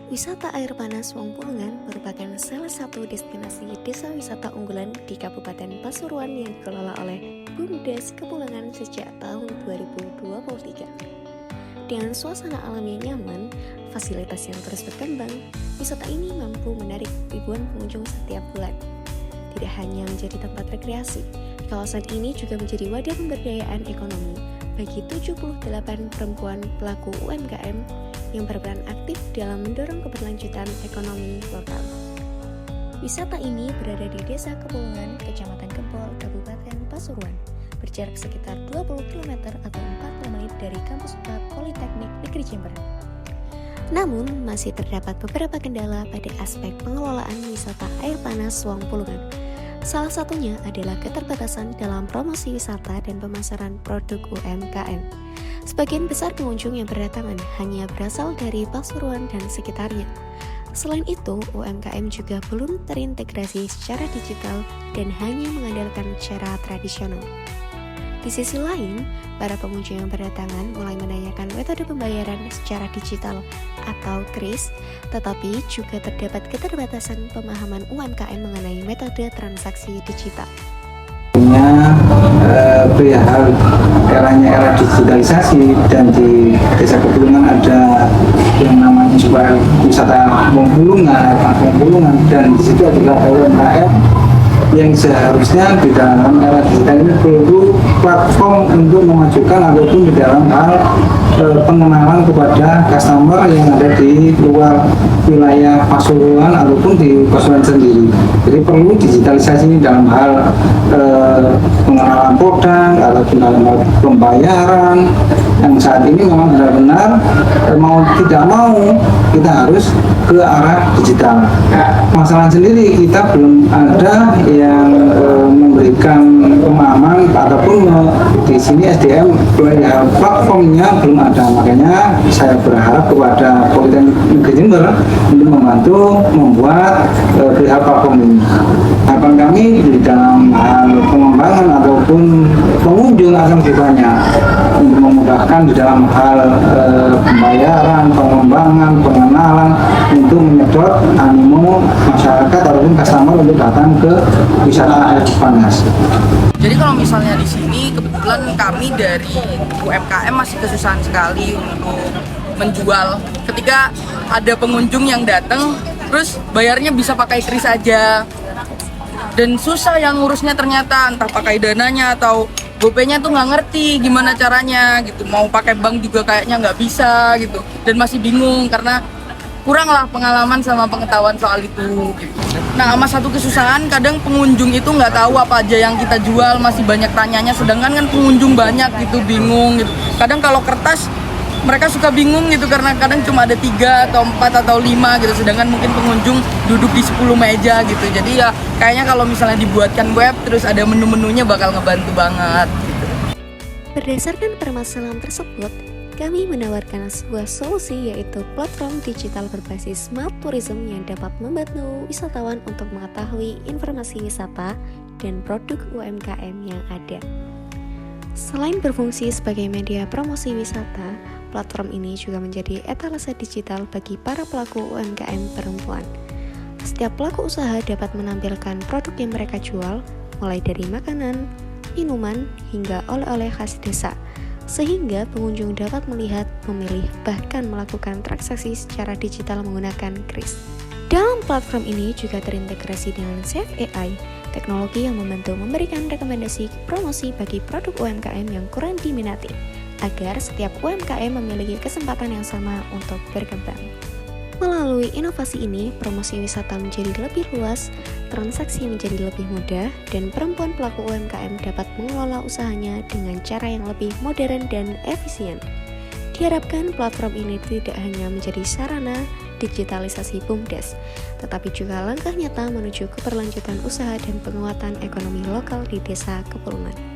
Wisata air panas Wongpulungan merupakan salah satu destinasi desa wisata unggulan di Kabupaten Pasuruan yang dikelola oleh BUMDes Kepulauan sejak tahun 2023. Dengan suasana alam yang nyaman, fasilitas yang terus berkembang, wisata ini mampu menarik ribuan pengunjung setiap bulan. Tidak hanya menjadi tempat rekreasi, kawasan ini juga menjadi wadah pemberdayaan ekonomi bagi 78 perempuan pelaku UMKM yang berperan aktif dalam mendorong keberlanjutan ekonomi lokal. Wisata ini berada di Desa Kepulungan, Kecamatan Gempol, Kabupaten Pasuruan, berjarak sekitar 20 km atau 40 menit dari kampus Politeknik Negeri Jember. Namun, masih terdapat beberapa kendala pada aspek pengelolaan wisata air panas Wongpulungan. Salah satunya adalah keterbatasan dalam promosi wisata dan pemasaran produk UMKM. Sebagian besar pengunjung yang berdatangan hanya berasal dari Pasuruan dan sekitarnya. Selain itu, UMKM juga belum terintegrasi secara digital dan hanya mengandalkan cara tradisional. Di sisi lain, para pengunjung yang berdatangan mulai menanyakan metode pembayaran secara digital atau KRIS, tetapi juga terdapat keterbatasan pemahaman UMKM mengenai metode transaksi digital. Perihal era digitalisasi dan di Desa Kepulungan ada yang namanya sebuah wisata Wongpulungan dan di situ adalah UMKM yang seharusnya di dalam era digital ini perlu platform untuk memajukan ataupun di dalam hal pengenalan kepada customer yang ada di luar wilayah Pasuruan ataupun di Pasuruan sendiri. Jadi perlu digitalisasi ini dalam hal pengenalan produk ataupun dalam hal pembayaran yang saat ini memang benar-benar mau tidak mau kita harus ke arah digital. Masalah sendiri kita belum ada yang memberikan pemahaman ataupun di sini SDM platformnya belum ada, makanya saya berharap kepada Politeknik Negeri Jember untuk membantu membuat perihal platform ini. Harapan kami di dalam hal pengembangan ataupun pengunjung akan lebih banyak untuk memudahkan di dalam hal pembayaran, pengembangan, pengenalan untuk menyedot animo masyarakat ataupun customer untuk datang ke wisata air panas. Jadi kalau misalnya di sini kebetulan kami dari UMKM masih kesusahan sekali untuk menjual. Ketika ada pengunjung yang datang, terus bayarnya bisa pakai KRIS aja. Dan susah yang ngurusnya ternyata, entah pakai dananya atau GoPay-nya tuh nggak ngerti gimana caranya gitu. Mau pakai bank juga kayaknya nggak bisa gitu. Dan masih bingung karena kurang lah pengalaman sama pengetahuan soal itu gitu. Nah, sama satu kesusahan kadang pengunjung itu nggak tahu apa aja yang kita jual, masih banyak tanyanya, sedangkan kan pengunjung banyak gitu, bingung gitu. Kadang kalau kertas mereka suka bingung gitu karena kadang cuma ada 3 atau 4 atau 5 gitu, sedangkan mungkin pengunjung duduk di 10 meja gitu. Jadi ya kayaknya kalau misalnya dibuatkan web terus ada menu-menunya bakal ngebantu banget gitu. Berdasarkan permasalahan tersebut, kami menawarkan sebuah solusi yaitu platform digital berbasis smart tourism yang dapat membantu wisatawan untuk mengetahui informasi wisata dan produk UMKM yang ada. Selain berfungsi sebagai media promosi wisata, platform ini juga menjadi etalase digital bagi para pelaku UMKM perempuan. Setiap pelaku usaha dapat menampilkan produk yang mereka jual, mulai dari makanan, minuman, hingga oleh-oleh khas desa, sehingga pengunjung dapat melihat, memilih, bahkan melakukan transaksi secara digital menggunakan KRIS. Dalam platform ini juga terintegrasi dengan Save AI, teknologi yang membantu memberikan rekomendasi promosi bagi produk UMKM yang kurang diminati, agar setiap UMKM memiliki kesempatan yang sama untuk berkembang. Melalui inovasi ini, promosi wisata menjadi lebih luas, transaksi menjadi lebih mudah, dan perempuan pelaku UMKM dapat mengelola usahanya dengan cara yang lebih modern dan efisien. Diharapkan platform ini tidak hanya menjadi sarana digitalisasi BUMDes, tetapi juga langkah nyata menuju keberlanjutan usaha dan penguatan ekonomi lokal di Desa Kepulungan.